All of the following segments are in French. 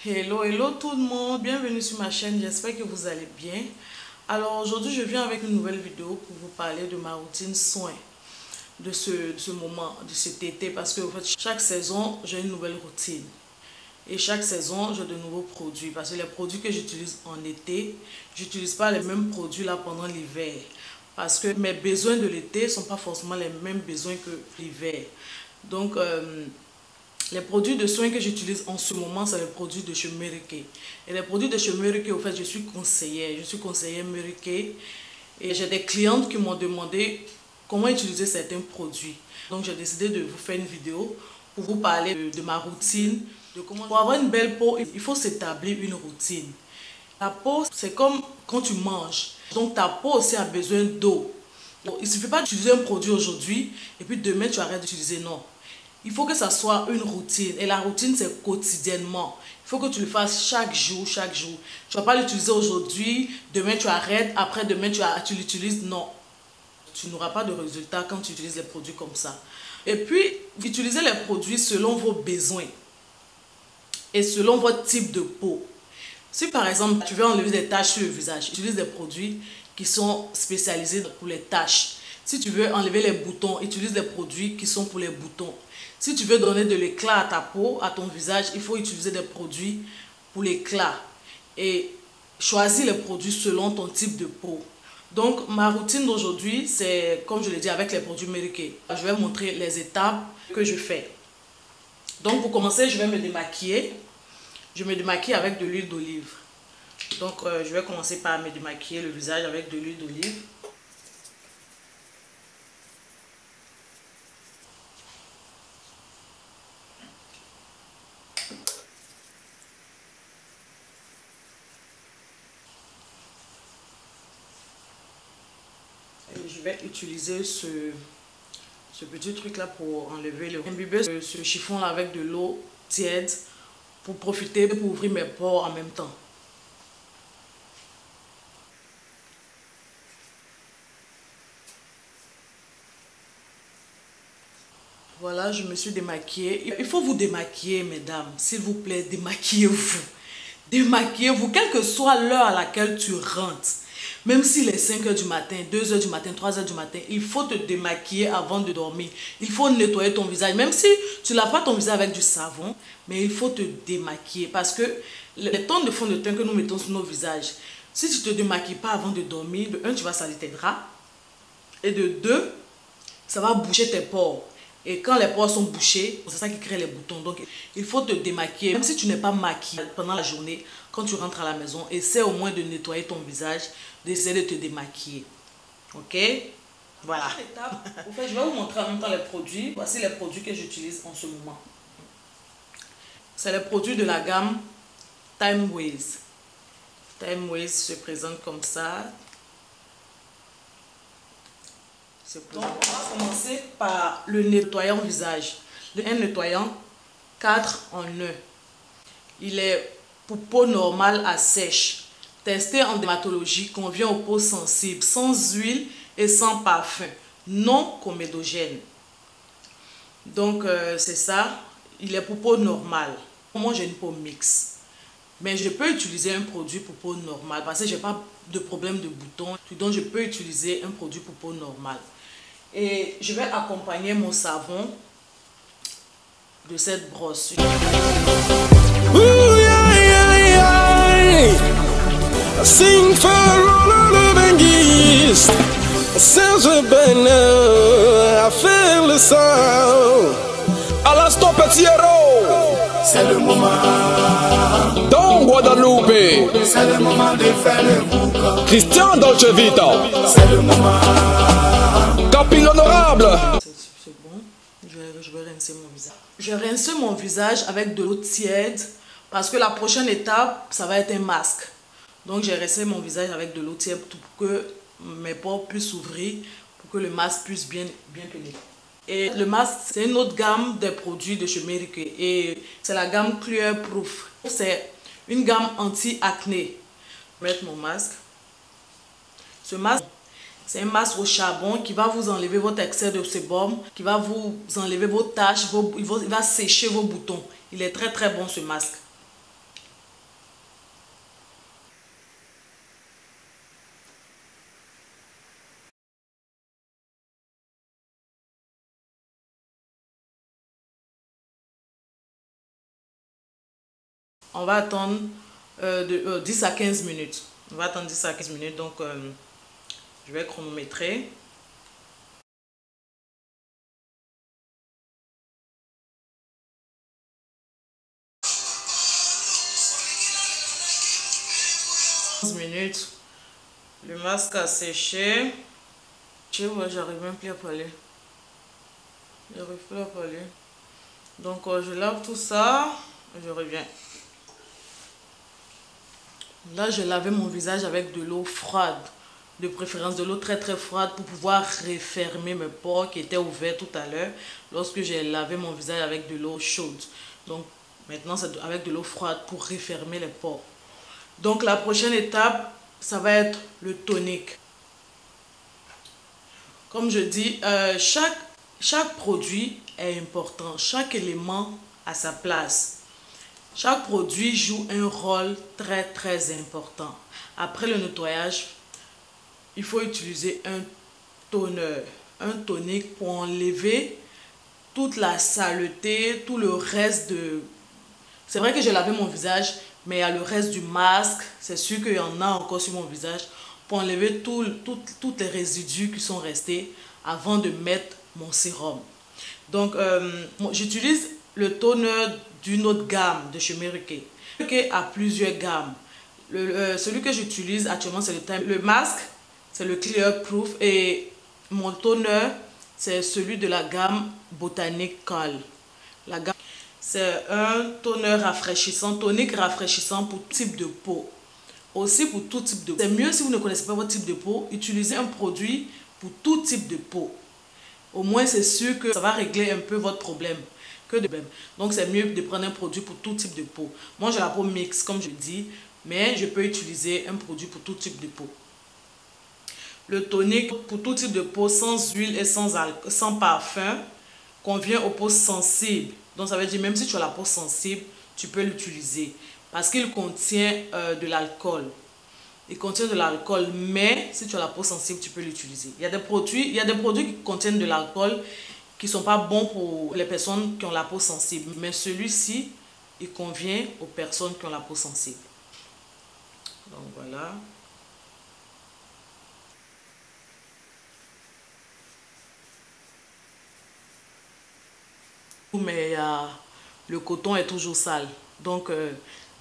Hello tout le monde, bienvenue sur ma chaîne, j'espère que vous allez bien. Alors aujourd'hui je viens avec une nouvelle vidéo pour vous parler de ma routine soin de ce moment, de cet été, parce que en fait, chaque saison j'ai une nouvelle routine et chaque saison j'ai de nouveaux produits, parce que les produits que j'utilise en été, j'utilise pas les mêmes produits là pendant l'hiver, parce que mes besoins de l'été sont pas forcément les mêmes besoins que l'hiver. Donc les produits de soins que j'utilise en ce moment, c'est les produits de chez Mary Kay. Et les produits de chez Mary Kay, au fait, je suis conseillère Mary Kay. Et j'ai des clientes qui m'ont demandé comment utiliser certains produits. Donc j'ai décidé de vous faire une vidéo pour vous parler de ma routine, de comment. Pour avoir une belle peau, il faut s'établir une routine. La peau, c'est comme quand tu manges. Donc ta peau aussi a besoin d'eau. Il ne suffit pas d'utiliser un produit aujourd'hui et puis demain tu arrêtes d'utiliser, non. Il faut que ça soit une routine. Et la routine, c'est quotidiennement. Il faut que tu le fasses chaque jour, chaque jour. Tu ne vas pas l'utiliser aujourd'hui, demain tu arrêtes, après demain tu l'utilises. Non. Tu n'auras pas de résultat quand tu utilises les produits comme ça. Et puis, utilisez les produits selon vos besoins et selon votre type de peau. Si par exemple, tu veux enlever des taches sur le visage, utilise des produits qui sont spécialisés pour les taches. Si tu veux enlever les boutons, utilise des produits qui sont pour les boutons. Si tu veux donner de l'éclat à ta peau, à ton visage, il faut utiliser des produits pour l'éclat. Et choisis les produits selon ton type de peau. Donc, ma routine d'aujourd'hui, c'est, comme je l'ai dit, avec les produits Mary Kay. Je vais montrer les étapes que je fais. Donc, pour commencer, je vais me démaquiller. Je me démaquille avec de l'huile d'olive. Donc, je vais commencer par me démaquiller le visage avec de l'huile d'olive. Je vais utiliser ce petit truc là pour enlever le imbiber ce chiffon là avec de l'eau tiède pour profiter, pour ouvrir mes pores en même temps. Voilà, je me suis démaquillée. Il faut vous démaquiller, mesdames, s'il vous plaît, démaquillez-vous. Démaquillez-vous, quelle que soit l'heure à laquelle tu rentres. Même s'il est 5 h du matin, 2 h du matin, 3 h du matin, il faut te démaquiller avant de dormir. Il faut nettoyer ton visage. Même si tu ne laves pas ton visage avec du savon, mais il faut te démaquiller. Parce que les tonnes de fond de teint que nous mettons sur nos visages, si tu ne te démaquilles pas avant de dormir, de 1, tu vas salir tes draps. Et de 2, ça va boucher tes pores. Et quand les pores sont bouchés, c'est ça qui crée les boutons. Donc, il faut te démaquiller. Même si tu n'es pas maquillée pendant la journée, quand tu rentres à la maison, essaie au moins de nettoyer ton visage, d'essayer de te démaquiller. Ok? Voilà. En fait, je vais vous montrer en même temps les produits. Voici les produits que j'utilise en ce moment. C'est les produits de la gamme Time Ways. Time Ways se présente comme ça. Donc, on va commencer par le nettoyant visage. Un nettoyant 4 en 1. Il est pour peau normale à sèche. Testé en dermatologie, convient aux peaux sensibles, sans huile et sans parfum, non comédogène. Donc, c'est ça. Il est pour peau normale. Moi, j'ai une peau mixte. Mais je peux utiliser un produit pour peau normale parce que je n'ai pas de problème de boutons. Donc, je peux utiliser un produit pour peau normale. Et je vais accompagner mon savon de cette brosse. Sing for all the Benguis, Serge Benner, I feel the sound. À l'instant, petit héros, c'est le moment. Dans Guadeloupe, C'est le moment de faire le boucan. Christian Dolce Vita, C'est le moment. Capille honorable. C'est bon. Je vais rincer mon visage. Je rince mon visage avec de l'eau tiède parce que la prochaine étape, ça va être un masque. Donc, j'ai rincé mon visage avec de l'eau tiède pour que mes pores puissent s'ouvrir, pour que le masque puisse bien pénétrer. Et le masque, c'est une autre gamme de produits de chez Mary Kay. Et c'est la gamme Clear Proof. C'est une gamme anti-acné. Je vais mettre mon masque. Ce masque, C'est un masque au charbon qui va vous enlever votre excès de sébum, qui va vous enlever vos taches, il va sécher vos boutons. Il est très très bon ce masque. On va attendre 10 à 15 minutes. On va attendre 10 à 15 minutes, donc je vais chronométrer. Minutes. Le masque a séché. J'arrive même plus à parler. J'arrive plus à parler. Donc je lave tout ça et je reviens. Là, je lavais mon visage avec de l'eau froide. De préférence de l'eau très très froide pour pouvoir refermer mes pores qui étaient ouverts tout à l'heure lorsque j'ai lavé mon visage avec de l'eau chaude. Donc maintenant, c'est avec de l'eau froide pour refermer les pores. Donc la prochaine étape, ça va être le tonique. Comme je dis, chaque produit est important. Chaque élément a sa place. Chaque produit joue un rôle très très important. Après le nettoyage, il faut utiliser un toner, un tonique pour enlever toute la saleté, tout le reste de... C'est vrai que j'ai lavé mon visage, mais il y a le reste du masque. C'est sûr qu'il y en a encore sur mon visage pour enlever tous les résidus qui sont restés avant de mettre mon sérum. Donc, j'utilise le toner d'une autre gamme de chez Mary Kay. Mary Kay a plusieurs gammes. Celui que j'utilise actuellement, c'est le masque, c'est le Clear Proof. Et mon toner, c'est celui de la gamme Botanical. La gamme, c'est un toner rafraîchissant, tonique rafraîchissant pour tout type de peau. Aussi pour tout type de peau. C'est mieux si vous ne connaissez pas votre type de peau, utilisez un produit pour tout type de peau. Au moins, c'est sûr que ça va régler un peu votre problème. Donc, c'est mieux de prendre un produit pour tout type de peau. Moi, j'ai la peau mixte, comme je dis, mais je peux utiliser un produit pour tout type de peau. Le tonique pour tout type de peau, sans huile et sans parfum, convient aux peaux sensibles. Donc, ça veut dire même si tu as la peau sensible, tu peux l'utiliser. Parce qu'il contient de l'alcool. Il contient de l'alcool, mais si tu as la peau sensible, tu peux l'utiliser. Il y a des produits qui contiennent de l'alcool qui ne sont pas bons pour les personnes qui ont la peau sensible. Mais celui-ci, il convient aux personnes qui ont la peau sensible. Donc voilà. Mais le coton est toujours sale. Donc,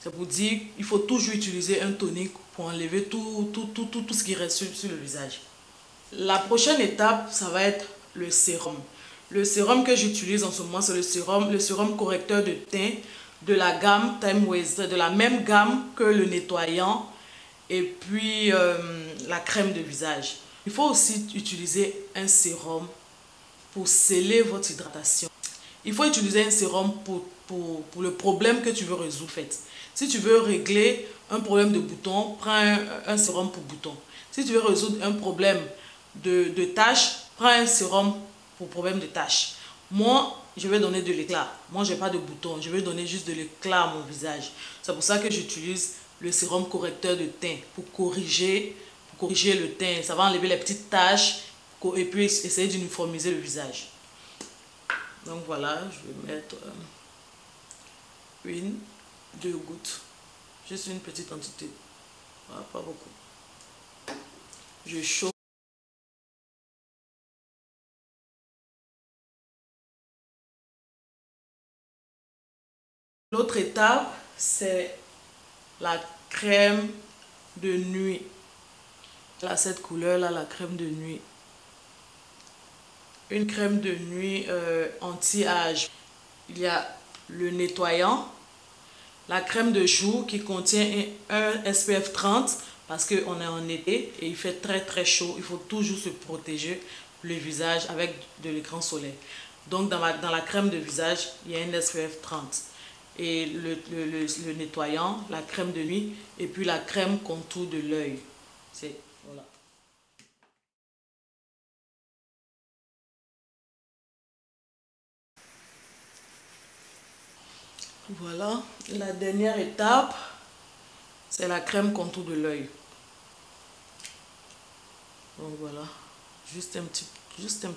c'est pour dire qu'il faut toujours utiliser un tonique pour enlever tout ce qui reste sur le visage. La prochaine étape, ça va être le sérum. Le sérum que j'utilise en ce moment, c'est le sérum correcteur de teint de la gamme Time Waste, de la même gamme que le nettoyant et puis la crème de visage. Il faut aussi utiliser un sérum pour sceller votre hydratation. Il faut utiliser un sérum pour le problème que tu veux résoudre. Si tu veux régler un problème de boutons, prends un sérum pour boutons. Si tu veux résoudre un problème de taches, prends un sérum pour problème de taches. Moi, je vais donner de l'éclat. Moi, je n'ai pas de boutons. Je vais donner juste de l'éclat à mon visage. C'est pour ça que j'utilise le sérum correcteur de teint pour corriger le teint. Ça va enlever les petites taches et puis essayer d'uniformiser le visage. Donc voilà, je vais mettre 2 gouttes. Juste une petite quantité. Voilà, pas beaucoup. Je chauffe. L'autre étape, c'est la crème de nuit. Là, cette couleur-là, la crème de nuit. Une crème de nuit anti-âge. Il y a le nettoyant, la crème de jour qui contient un SPF 30 parce qu'on est en été et il fait très très chaud. Il faut toujours se protéger le visage avec de l'écran solaire. Donc dans la crème de visage, il y a un SPF 30. Et le nettoyant, la crème de nuit et puis la crème contour de l'œil. Voilà. Voilà, la dernière étape, c'est la crème contour de l'œil. Donc voilà, juste un petit peu. Juste un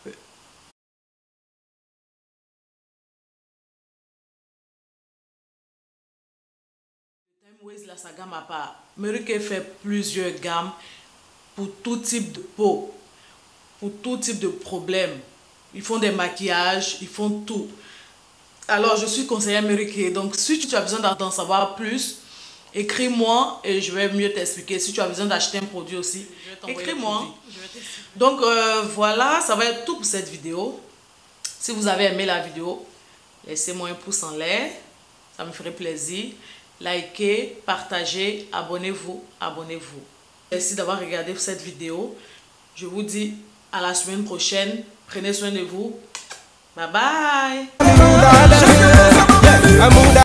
peu. La sa gamme à part. Mary-Kay fait plusieurs gammes pour tout type de peau, pour tout type de problème. Ils font des maquillages, ils font tout. Alors, je suis conseillère Mary-Kay. Donc, si tu as besoin d'en savoir plus, écris-moi et je vais mieux t'expliquer. Si tu as besoin d'acheter un produit aussi, écris-moi. Donc, voilà, ça va être tout pour cette vidéo. Si vous avez aimé la vidéo, laissez-moi un pouce en l'air. Ça me ferait plaisir. Likez, partagez, abonnez-vous. Merci d'avoir regardé cette vidéo. Je vous dis à la semaine prochaine. Prenez soin de vous. Bye bye.